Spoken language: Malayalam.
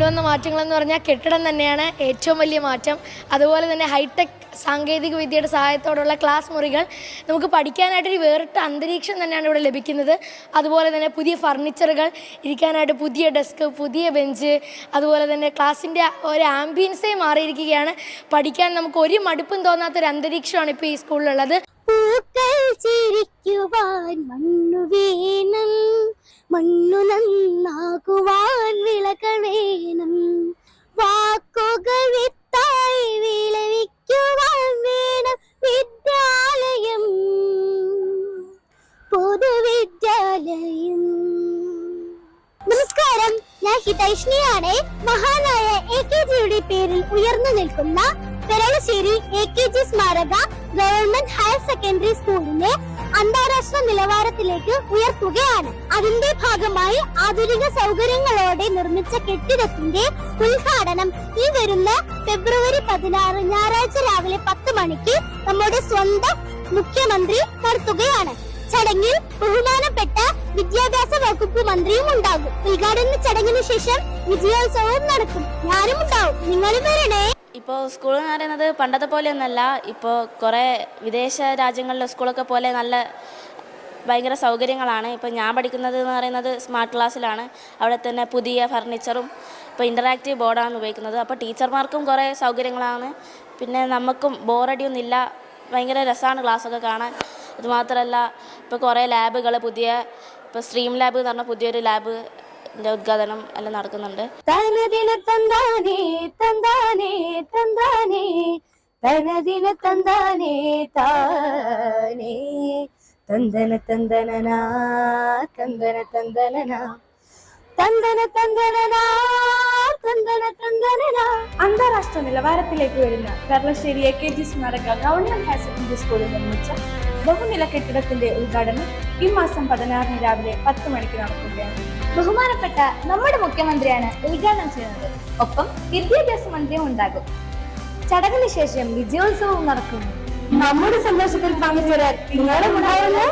കൊണ്ടുവന്ന മാറ്റങ്ങളെന്ന് പറഞ്ഞാൽ കെട്ടിടം തന്നെയാണ് ഏറ്റവും വലിയ മാറ്റം. അതുപോലെ തന്നെ ഹൈടെക് സാങ്കേതിക വിദ്യയുടെ സഹായത്തോടുള്ള ക്ലാസ് മുറികൾ, നമുക്ക് പഠിക്കാനായിട്ടൊരു വേറിട്ട അന്തരീക്ഷം തന്നെയാണ് ഇവിടെ ലഭിക്കുന്നത്. അതുപോലെ തന്നെ പുതിയ ഫർണിച്ചറുകൾ, ഇരിക്കാനായിട്ട് പുതിയ ഡെസ്ക്, പുതിയ ബെഞ്ച്, അതുപോലെ തന്നെ ക്ലാസ്സിൻ്റെ ഒരു ആംബിയൻസേ മാറിയിരിക്കുകയാണ്. പഠിക്കാൻ നമുക്ക് ഒരു മടുപ്പും തോന്നാത്തൊരു അന്തരീക്ഷമാണ് ഇപ്പോൾ ഈ സ്കൂളിലുള്ളത്. മണ്ണു നന്നാകുവാൻ വിളകൾ വേണം, വാക്കുകൾ വിത്തായി വിളവിക്കുവാൻ വേണം വിദ്യാലയം, പൊതുവിദ്യാലയം. നമസ്കാരം, ഞാൻ ഹിതൈഷ്ണിയാണ്. മഹാനായ AKGയുടെ പേരിൽ ഉയർന്നു നിൽക്കുന്ന പെരളശ്ശേരി AKG സ്മാരക ഗവൺമെന്റ് ഹയർ സെക്കൻഡറി സ്കൂളിനെ അന്താരാഷ്ട്ര നിലവാരത്തിലേക്ക് ഉയർത്തുകയാണ്. അതിന്റെ ഭാഗമായി ആധുനിക സൗകര്യങ്ങളോടെ നിർമ്മിച്ച കെട്ടിടത്തിന്റെ ഉദ്ഘാടനം ഈ വരുന്ന ഫെബ്രുവരി 16 ഞായറാഴ്ച രാവിലെ 10 മണിക്ക് നമ്മുടെ സ്വന്തം മുഖ്യമന്ത്രി നടത്തുകയാണ്. ചടങ്ങിൽ ബഹുമാനപ്പെട്ട വിദ്യാഭ്യാസ വകുപ്പ് മന്ത്രിയും ഉണ്ടാകും. ഉദ്ഘാടന ചടങ്ങിന് ശേഷം വിജയോത്സവവും നടക്കും. ഞാനും ഉണ്ടാവും, നിങ്ങളും വരണേ. ഇപ്പോൾ സ്കൂൾ എന്ന് പറയുന്നത് പണ്ടത്തെ പോലെയൊന്നല്ല. ഇപ്പോൾ കുറേ വിദേശ രാജ്യങ്ങളിലെ സ്കൂളൊക്കെ പോലെ ഭയങ്കര സൗകര്യങ്ങളാണ്. ഇപ്പോൾ ഞാൻ പഠിക്കുന്നത് എന്ന് പറയുന്നത് സ്മാർട്ട് ക്ലാസ്സിലാണ്. അവിടെ തന്നെ പുതിയ ഫർണിച്ചറും ഇപ്പോൾ ഇൻ്ററാക്റ്റീവ് ബോർഡാണ് ഉപയോഗിക്കുന്നത്. അപ്പോൾ ടീച്ചർമാർക്കും കുറേ സൗകര്യങ്ങളാണ്. പിന്നെ നമുക്കും ബോറടിയൊന്നുമില്ല. ഭയങ്കര രസമാണ് ക്ലാസ്സൊക്കെ കാണാൻ. അതുമാത്രമല്ല ഇപ്പോൾ കുറേ ലാബുകൾ, ഇപ്പോൾ സ്ട്രീം ലാബ് എന്ന് പറഞ്ഞാൽ പുതിയൊരു ലാബ് ഉദ്ഘാടനം എല്ലാം നടക്കുന്നുണ്ട്. അന്താരാഷ്ട്ര നിലവാരത്തിലേക്ക് വരുന്ന പെരളശ്ശേരി AKG സ്മാരക ഗവൺമെന്റ് ഹയർ സെക്കൻഡറി സ്കൂളിൽ നിർമ്മിച്ച ബഹുനില കെട്ടിടത്തിന്റെ ഉദ്ഘാടനം ഈ മാസം 16 രാവിലെ 10 മണിക്ക് നടക്കുകയാണ്. ബഹുമാനപ്പെട്ട നമ്മുടെ മുഖ്യമന്ത്രിയാണ് ഉദ്ഘാടനം ചെയ്യുന്നത്. ഒപ്പം വിദ്യാഭ്യാസ മന്ത്രിയും ഉണ്ടാകും. ചടങ്ങിന് ശേഷം വിജയോത്സവവും നടക്കും. നമ്മുടെ സന്തോഷത്തിൽ പങ്കുചേരാൻ നിങ്ങളും ഉണ്ടാവുന്നു.